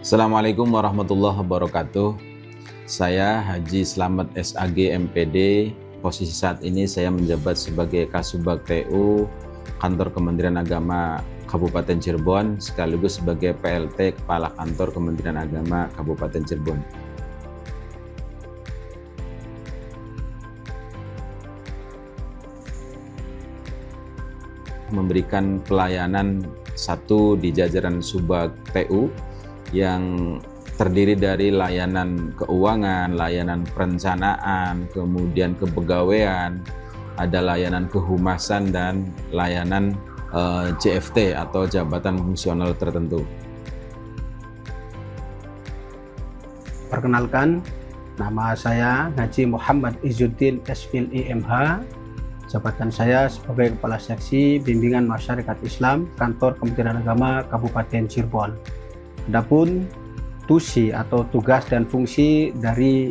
Assalamualaikum warahmatullahi wabarakatuh. Saya Haji Slamet SAG MPD. Posisi saat ini saya menjabat sebagai Kasubag TU Kantor Kementerian Agama Kabupaten Cirebon, sekaligus sebagai PLT Kepala Kantor Kementerian Agama Kabupaten Cirebon. Memberikan pelayanan satu di jajaran Subag TU yang terdiri dari layanan keuangan, layanan perencanaan, kemudian kepegawaian, ada layanan kehumasan dan layanan JFT atau jabatan fungsional tertentu. Perkenalkan, nama saya Haji Muhammad Izzuddin SPhilI MH. Jabatan saya sebagai Kepala Seksi Bimbingan Masyarakat Islam Kantor Kementerian Agama Kabupaten Cirebon. Adapun tusi atau tugas dan fungsi dari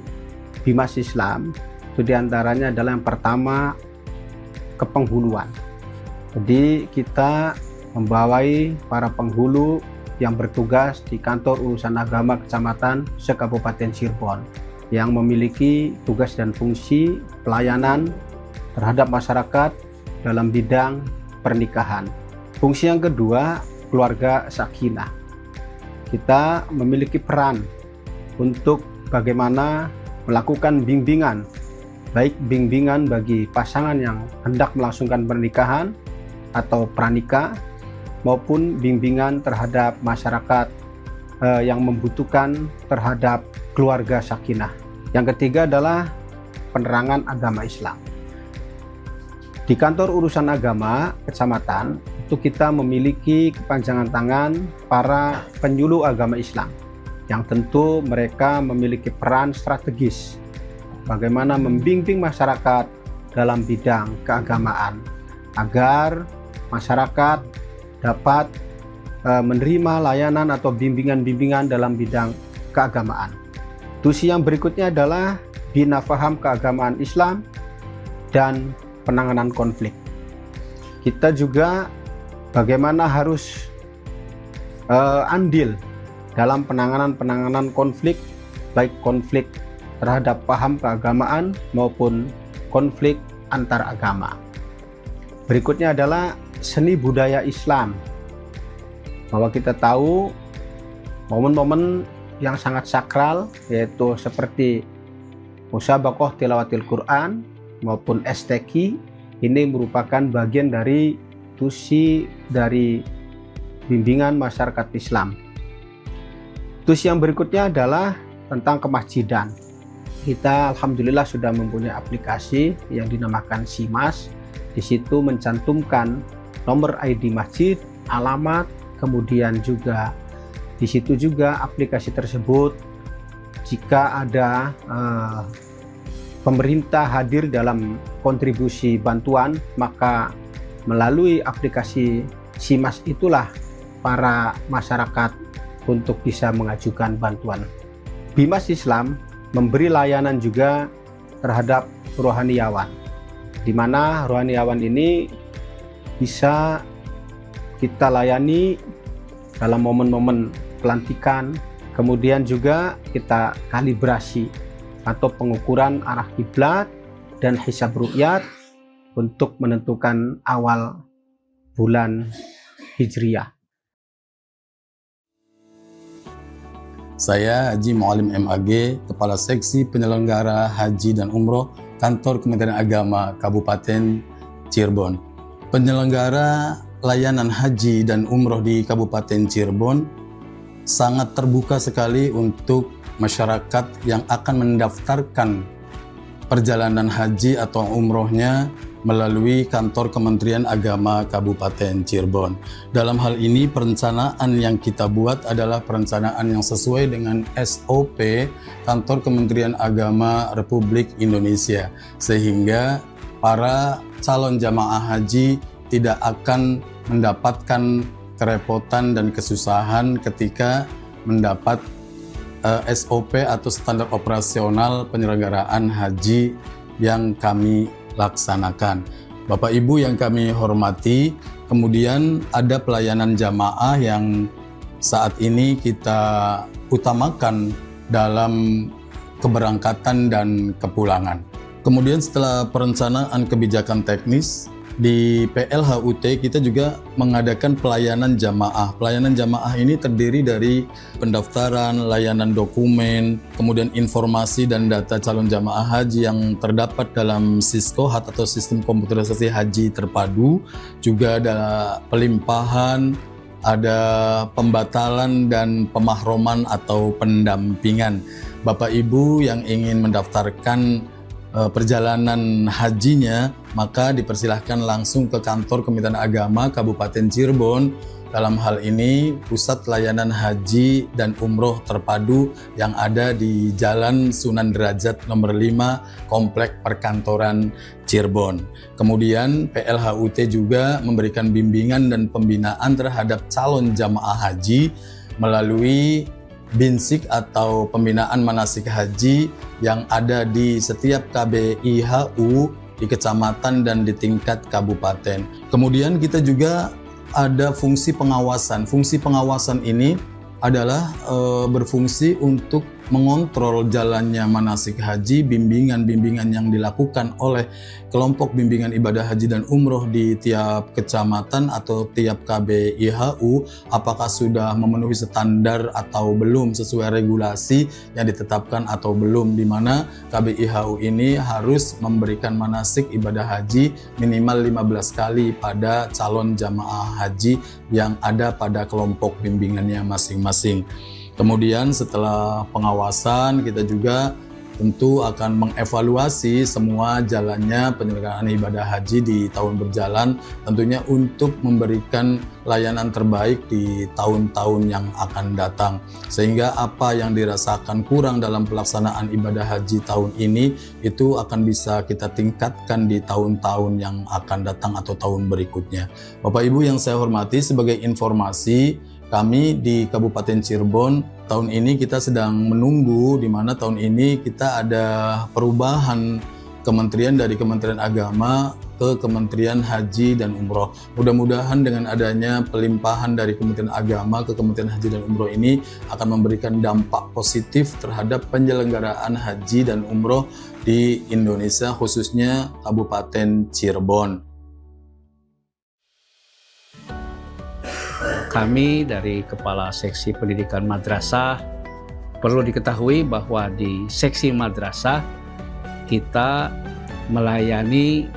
Bimas Islam itu diantaranya adalah yang pertama, kepenghuluan. Jadi kita membawai para penghulu yang bertugas di kantor urusan agama kecamatan se-Kabupaten Cirebon yang memiliki tugas dan fungsi pelayanan terhadap masyarakat dalam bidang pernikahan. Fungsi yang kedua, keluarga sakinah. Kita memiliki peran untuk bagaimana melakukan bimbingan, baik bimbingan bagi pasangan yang hendak melangsungkan pernikahan atau pranikah, maupun bimbingan terhadap masyarakat yang membutuhkan terhadap keluarga sakinah. Yang ketiga adalah penerangan agama Islam. Di kantor urusan agama kecamatan itu kita memiliki kepanjangan tangan para penyuluh agama Islam yang tentu mereka memiliki peran strategis bagaimana membimbing masyarakat dalam bidang keagamaan agar masyarakat dapat menerima layanan atau bimbingan-bimbingan dalam bidang keagamaan. Tusi yang berikutnya adalah bina faham keagamaan Islam dan penanganan konflik. Kita juga bagaimana harus andil dalam penanganan konflik, baik konflik terhadap paham keagamaan maupun konflik antar agama. Berikutnya adalah seni budaya Islam, bahwa kita tahu momen-momen yang sangat sakral yaitu seperti musabaqah tilawatil Quran maupun STQ, ini merupakan bagian dari tusi dari bimbingan masyarakat Islam. Tusi yang berikutnya adalah tentang kemasjidan. Kita alhamdulillah sudah mempunyai aplikasi yang dinamakan SIMAS. Di situ mencantumkan nomor ID masjid, alamat, kemudian juga di situ juga aplikasi tersebut jika ada pemerintah hadir dalam kontribusi bantuan, maka melalui aplikasi SIMAS itulah para masyarakat untuk bisa mengajukan bantuan. Bimas Islam memberi layanan juga terhadap rohaniawan, di mana rohaniawan ini bisa kita layani dalam momen-momen pelantikan, kemudian juga kita kalibrasi atau pengukuran arah kiblat dan hisab ru'yat untuk menentukan awal bulan Hijriah. Saya Haji Mualim MAG, Kepala Seksi Penyelenggara Haji dan Umroh Kantor Kementerian Agama Kabupaten Cirebon. Penyelenggara layanan haji dan umroh di Kabupaten Cirebon sangat terbuka sekali untuk masyarakat yang akan mendaftarkan perjalanan haji atau umrohnya melalui kantor Kementerian Agama Kabupaten Cirebon. Dalam hal ini perencanaan yang kita buat adalah perencanaan yang sesuai dengan SOP Kantor Kementerian Agama Republik Indonesia, sehingga para calon jamaah haji tidak akan mendapatkan kerepotan dan kesusahan ketika mendapat SOP atau standar operasional penyelenggaraan haji yang kami laksanakan. Bapak Ibu yang kami hormati, kemudian ada pelayanan jamaah yang saat ini kita utamakan dalam keberangkatan dan kepulangan. Kemudian setelah perencanaan kebijakan teknis, di PLHUT kita juga mengadakan pelayanan jamaah. Pelayanan jamaah ini terdiri dari pendaftaran, layanan dokumen, kemudian informasi dan data calon jamaah haji yang terdapat dalam SISKOHAT atau Sistem Komputerisasi Haji Terpadu. Juga ada pelimpahan, ada pembatalan dan pemahroman atau pendampingan. Bapak Ibu yang ingin mendaftarkan perjalanan hajinya, maka dipersilahkan langsung ke kantor Kementerian Agama Kabupaten Cirebon. Dalam hal ini Pusat Layanan Haji dan Umroh Terpadu yang ada di Jalan Sunan Derajat nomor 5, Komplek Perkantoran Cirebon. Kemudian PLHUT juga memberikan bimbingan dan pembinaan terhadap calon jamaah haji melalui Binsik atau pembinaan manasik haji yang ada di setiap KBIHU di kecamatan dan di tingkat kabupaten. Kemudian kita juga ada fungsi pengawasan. Fungsi pengawasan ini adalah berfungsi untuk mengontrol jalannya manasik haji, bimbingan-bimbingan yang dilakukan oleh kelompok bimbingan ibadah haji dan umroh di tiap kecamatan atau tiap KBIHU, apakah sudah memenuhi standar atau belum sesuai regulasi yang ditetapkan atau belum, di mana KBIHU ini harus memberikan manasik ibadah haji minimal 15 kali pada calon jamaah haji yang ada pada kelompok bimbingannya masing-masing. Kemudian setelah pengawasan, kita juga tentu akan mengevaluasi semua jalannya penyelenggaraan ibadah haji di tahun berjalan, tentunya untuk memberikan layanan terbaik di tahun-tahun yang akan datang. Sehingga apa yang dirasakan kurang dalam pelaksanaan ibadah haji tahun ini, itu akan bisa kita tingkatkan di tahun-tahun yang akan datang atau tahun berikutnya. Bapak Ibu yang saya hormati, sebagai informasi, kami di Kabupaten Cirebon tahun ini kita sedang menunggu, di mana tahun ini kita ada perubahan kementerian dari Kementerian Agama ke Kementerian Haji dan Umroh. Mudah-mudahan dengan adanya pelimpahan dari Kementerian Agama ke Kementerian Haji dan Umroh ini akan memberikan dampak positif terhadap penyelenggaraan haji dan umroh di Indonesia, khususnya Kabupaten Cirebon. Kami dari Kepala Seksi Pendidikan Madrasah perlu diketahui bahwa di Seksi Madrasah kita melayani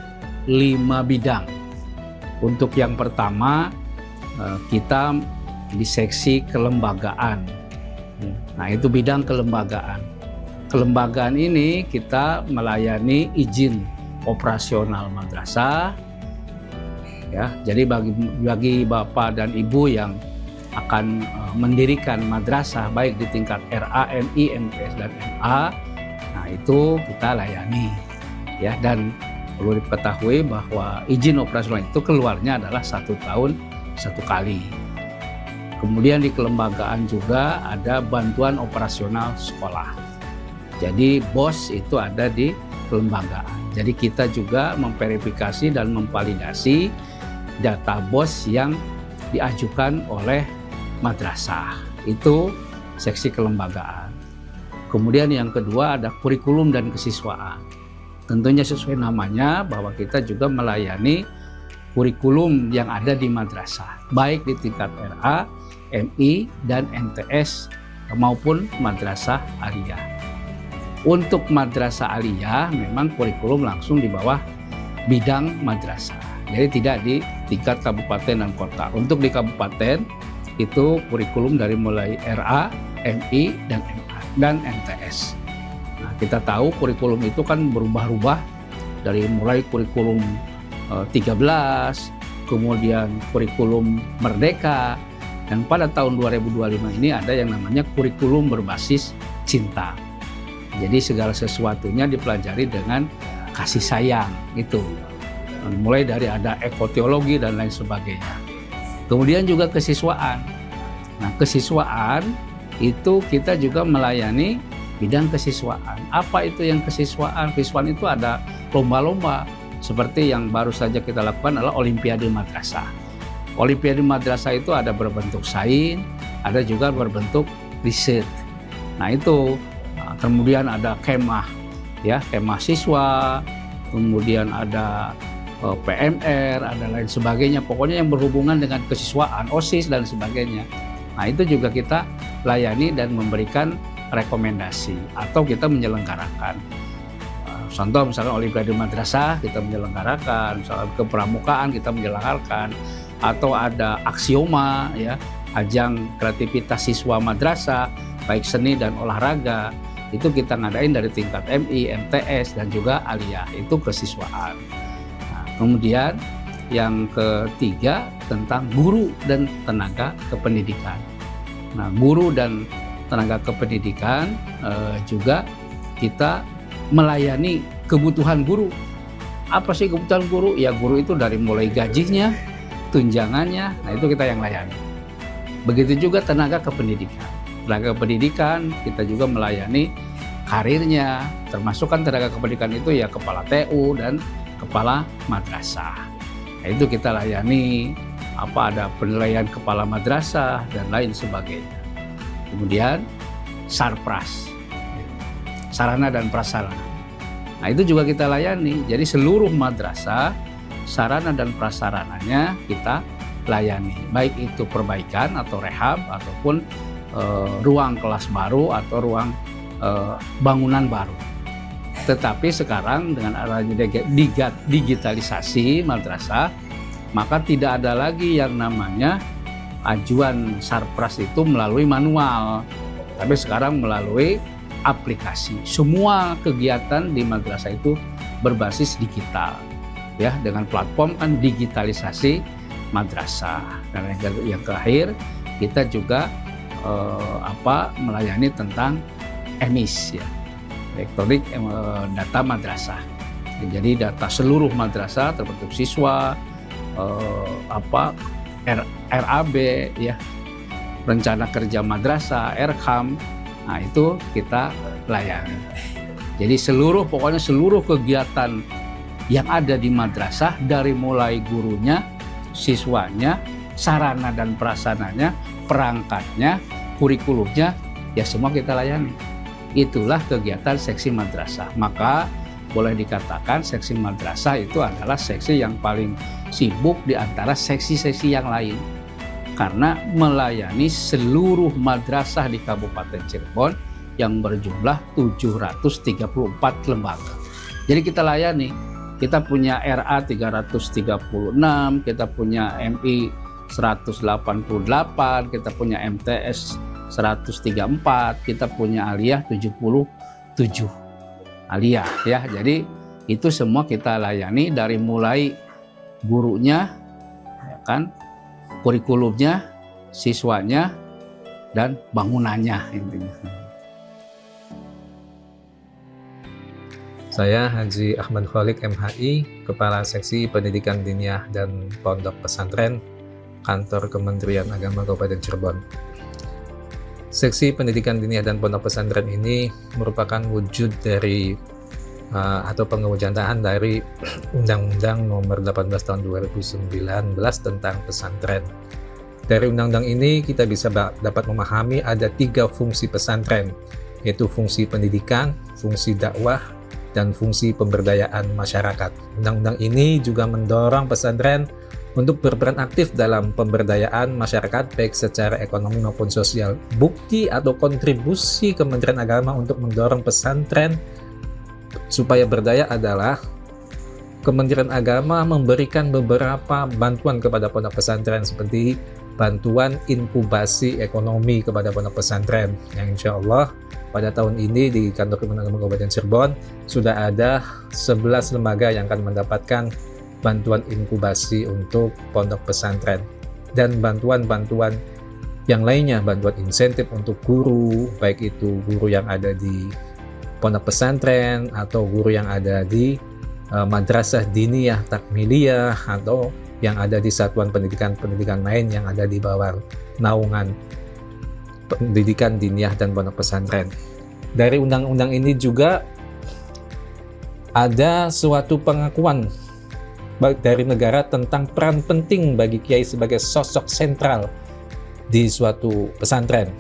5 bidang. Untuk yang pertama, kita di seksi kelembagaan. Nah, itu bidang kelembagaan. Kelembagaan ini kita melayani izin operasional madrasah. Ya, jadi bagi Bapak dan Ibu yang akan mendirikan madrasah baik di tingkat RA, MI, MTS dan MA, nah itu kita layani. Ya, dan perlu diketahui bahwa izin operasional itu keluarnya adalah 1 tahun 1 kali. Kemudian di kelembagaan juga ada bantuan operasional sekolah. Jadi BOS itu ada di kelembagaan. Jadi kita juga memverifikasi dan memvalidasi data BOS yang diajukan oleh madrasah. Itu seksi kelembagaan. Kemudian yang kedua ada kurikulum dan kesiswaan. Tentunya sesuai namanya bahwa kita juga melayani kurikulum yang ada di madrasah, baik di tingkat RA, MI, dan MTS maupun madrasah aliyah. Untuk madrasah aliyah memang kurikulum langsung di bawah bidang madrasah. Jadi tidak di tingkat kabupaten dan kota. Untuk di kabupaten itu kurikulum dari mulai RA, MI, dan MA, dan MTS. Nah, kita tahu kurikulum itu kan berubah-ubah dari mulai kurikulum 13, kemudian kurikulum Merdeka, dan pada tahun 2025 ini ada yang namanya kurikulum berbasis cinta. Jadi segala sesuatunya dipelajari dengan kasih sayang itu. Mulai dari ada ekoteologi dan lain sebagainya. Kemudian juga kesiswaan. Nah, kesiswaan itu kita juga melayani bidang kesiswaan. Apa itu yang kesiswaan? Kesiswaan itu ada lomba-lomba. Seperti yang baru saja kita lakukan adalah Olimpiade Madrasah. Olimpiade Madrasah itu ada berbentuk sains, ada juga berbentuk riset. Nah itu, kemudian ada kemah, ya kemah siswa, kemudian ada PMR, ada lain sebagainya. Pokoknya yang berhubungan dengan kesiswaan, OSIS dan sebagainya. Nah itu juga kita layani dan memberikan rekomendasi atau kita menyelenggarakan. Contoh misalnya Olimpiade Madrasah kita menyelenggarakan, misalnya kepramukaan kita menyelenggarakan, atau ada aksioma, ya ajang kreativitas siswa madrasah baik seni dan olahraga, itu kita ngadain dari tingkat MI, MTS dan juga aliyah, itu kesiswaan. Nah, kemudian yang ketiga tentang guru dan tenaga kependidikan. Nah, guru dan tenaga kependidikan juga kita melayani kebutuhan guru. Apa sih kebutuhan guru? Ya guru itu dari mulai gajinya, tunjangannya, nah itu kita yang layani. Begitu juga tenaga kependidikan. Tenaga kependidikan kita juga melayani karirnya, termasuk kan tenaga kependidikan itu ya kepala TU dan kepala madrasah. Nah, itu kita layani, ada penilaian kepala madrasah dan lain sebagainya. Kemudian sarpras, sarana dan prasarana. Nah itu juga kita layani. Jadi seluruh madrasah, sarana dan prasarananya kita layani. Baik itu perbaikan atau rehab ataupun ruang kelas baru atau ruang bangunan baru. Tetapi sekarang dengan adanya digitalisasi madrasah, maka tidak ada lagi yang namanya ajuan sarpras itu melalui manual, tapi sekarang melalui aplikasi. Semua kegiatan di madrasah itu berbasis digital, ya, dengan platform kan digitalisasi madrasah. Dan yang terakhir kita juga melayani tentang EMIS, ya, elektronik data madrasah. Jadi data seluruh madrasah terbentuk siswa, RAB, ya, rencana kerja madrasah, RKAM. Nah itu kita layani. Jadi pokoknya seluruh kegiatan yang ada di madrasah, dari mulai gurunya, siswanya, sarana dan prasarananya, perangkatnya, kurikulumnya, ya semua kita layani. Itulah kegiatan seksi madrasah. Maka boleh dikatakan seksi madrasah itu adalah seksi yang paling sibuk di antara seksi-seksi yang lain, karena melayani seluruh madrasah di Kabupaten Cirebon yang berjumlah 734 lembaga. Jadi kita layani, kita punya RA 336, kita punya MI 188, kita punya MTS 134, kita punya aliyah 77 aliyah, ya. Jadi itu semua kita layani dari mulai gurunya, ya kan, kurikulumnya, siswanya, dan bangunannya intinya. Saya Haji Ahmad Kholik MHI, Kepala Seksi Pendidikan Diniyah dan Pondok Pesantren, Kantor Kementerian Agama Kabupaten Cirebon. Seksi Pendidikan Diniyah dan Pondok Pesantren ini merupakan wujud dari atau pengewujudan dari Undang-Undang Nomor 18 Tahun 2019 tentang pesantren. Dari undang-undang ini kita bisa dapat memahami ada 3 fungsi pesantren, yaitu fungsi pendidikan, fungsi dakwah, dan fungsi pemberdayaan masyarakat. Undang-undang ini juga mendorong pesantren untuk berperan aktif dalam pemberdayaan masyarakat baik secara ekonomi maupun sosial. Bukti atau kontribusi Kementerian Agama untuk mendorong pesantren supaya berdaya adalah Kementerian Agama memberikan beberapa bantuan kepada pondok pesantren, seperti bantuan inkubasi ekonomi kepada pondok pesantren, yang insya Allah pada tahun ini di Kantor Kementerian Agama Kabupaten Cirebon sudah ada 11 lembaga yang akan mendapatkan bantuan inkubasi untuk pondok pesantren, dan bantuan-bantuan yang lainnya, bantuan insentif untuk guru, baik itu guru yang ada di pondok pesantren atau guru yang ada di madrasah diniyah takmiliyah atau yang ada di satuan pendidikan lain yang ada di bawah naungan pendidikan diniyah dan pondok pesantren. Dari undang-undang ini juga ada suatu pengakuan dari negara tentang peran penting bagi kiai sebagai sosok sentral di suatu pesantren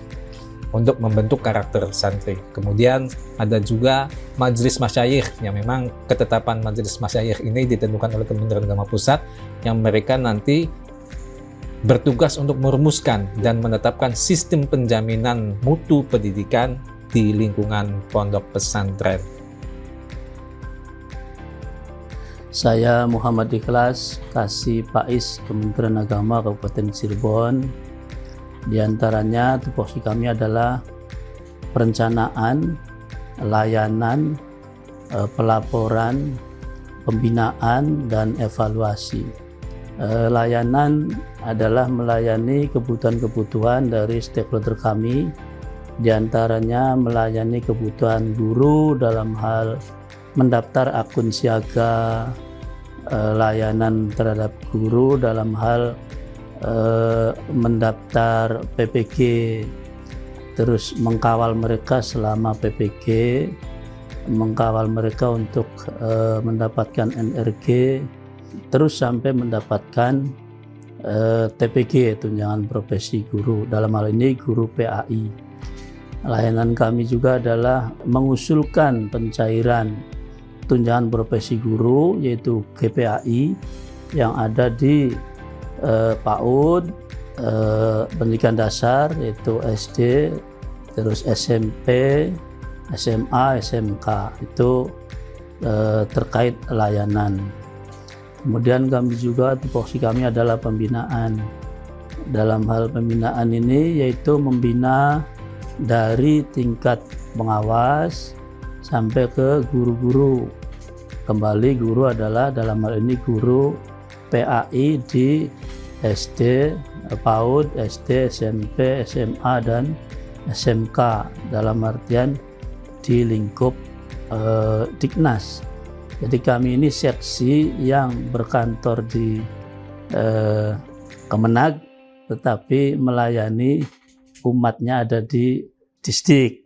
untuk membentuk karakter santri. Kemudian ada juga majelis masyayikh, yang memang ketetapan majelis masyayikh ini ditentukan oleh Kementerian Agama Pusat, yang mereka nanti bertugas untuk merumuskan dan menetapkan sistem penjaminan mutu pendidikan di lingkungan pondok pesantren. Saya Muhammad Ikhlas, Kasih Pais Kementerian Agama Kabupaten Cirebon. Di antaranya tupoksi kami adalah perencanaan, layanan, pelaporan, pembinaan, dan evaluasi. Layanan adalah melayani kebutuhan-kebutuhan dari stakeholder kami, di antaranya melayani kebutuhan guru dalam hal mendaftar akun siaga, layanan terhadap guru dalam hal mendaftar PPG, terus mengkawal mereka selama PPG, mengkawal mereka untuk mendapatkan NRG, terus sampai mendapatkan TPG, tunjangan profesi guru, dalam hal ini guru PAI. Layanan kami juga adalah mengusulkan pencairan tunjangan profesi guru, yaitu GPAI, yang ada di PAUD, pendidikan dasar yaitu SD, terus SMP, SMA, SMK, itu terkait layanan. Kemudian kami juga tupoksi kami adalah pembinaan. Dalam hal pembinaan ini yaitu membina dari tingkat pengawas sampai ke guru-guru. Kembali guru adalah dalam hal ini guru PAI di SD, PAUD, SD, SMP, SMA, dan SMK, dalam artian di lingkup Diknas. Jadi kami ini seksi yang berkantor di Kemenag, tetapi melayani umatnya ada di distrik.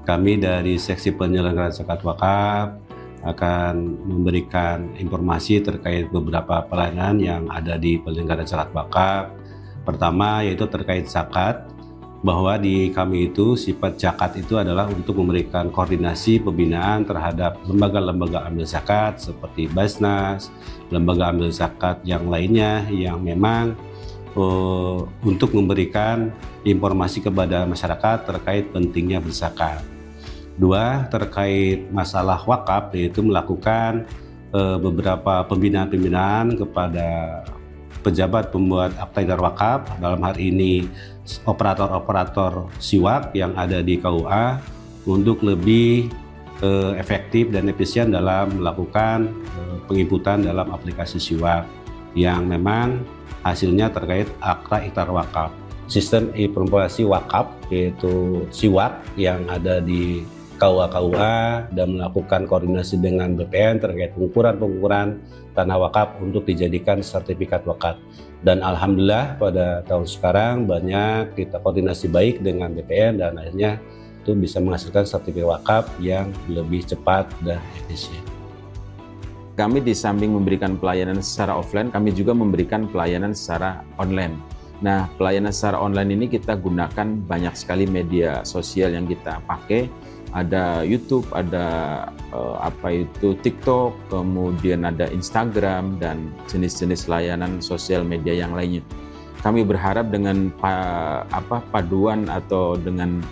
Kami dari Seksi Penyelenggaraan Zakat Wakaf akan memberikan informasi terkait beberapa pelayanan yang ada di penyelenggaraan zakat wakaf. Pertama yaitu terkait zakat, bahwa di kami itu sifat zakat itu adalah untuk memberikan koordinasi pembinaan terhadap lembaga-lembaga amil zakat seperti Basnas, lembaga amil zakat yang lainnya yang memang untuk memberikan informasi kepada masyarakat terkait pentingnya berzakat. Dua, terkait masalah wakaf, yaitu melakukan beberapa pembinaan-pembinaan kepada pejabat pembuat akta idar wakaf, dalam hal ini operator-operator siwak yang ada di KUA, untuk lebih efektif dan efisien dalam melakukan penginputan dalam aplikasi siwak yang memang hasilnya terkait akta idar wakaf. Sistem informasi wakaf yaitu siwak yang ada di KUA dan melakukan koordinasi dengan BPN terkait pengukuran tanah wakaf untuk dijadikan sertifikat wakaf. Dan alhamdulillah pada tahun sekarang banyak kita koordinasi baik dengan BPN dan akhirnya itu bisa menghasilkan sertifikat wakaf yang lebih cepat dan efisien. Kami di samping memberikan pelayanan secara offline, kami juga memberikan pelayanan secara online. Nah, pelayanan secara online ini kita gunakan banyak sekali media sosial yang kita pakai. Ada YouTube, ada TikTok, kemudian ada Instagram dan jenis-jenis layanan sosial media yang lainnya. Kami berharap dengan paduan atau dengan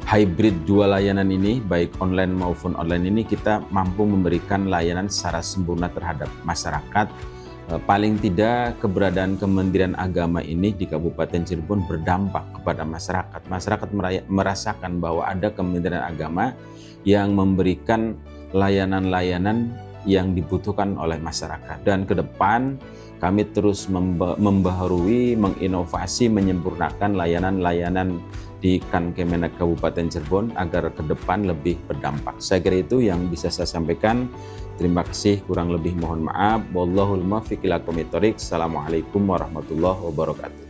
hybrid dua layanan ini, baik online maupun online ini, kita mampu memberikan layanan secara sempurna terhadap masyarakat. Paling tidak keberadaan Kementerian Agama ini di Kabupaten Cirebon berdampak kepada masyarakat. Masyarakat merasakan bahwa ada Kementerian Agama yang memberikan layanan-layanan yang dibutuhkan oleh masyarakat. Dan ke depan kami terus membaharui, menginovasi, menyempurnakan layanan-layanan di Kemenag Kabupaten Cirebon agar ke depan lebih berdampak. Saya kira itu yang bisa saya sampaikan. Terima kasih, kurang lebih mohon maaf. Wallahul muwaffiq ila aqwamit thoriq. Assalamualaikum warahmatullahi wabarakatuh.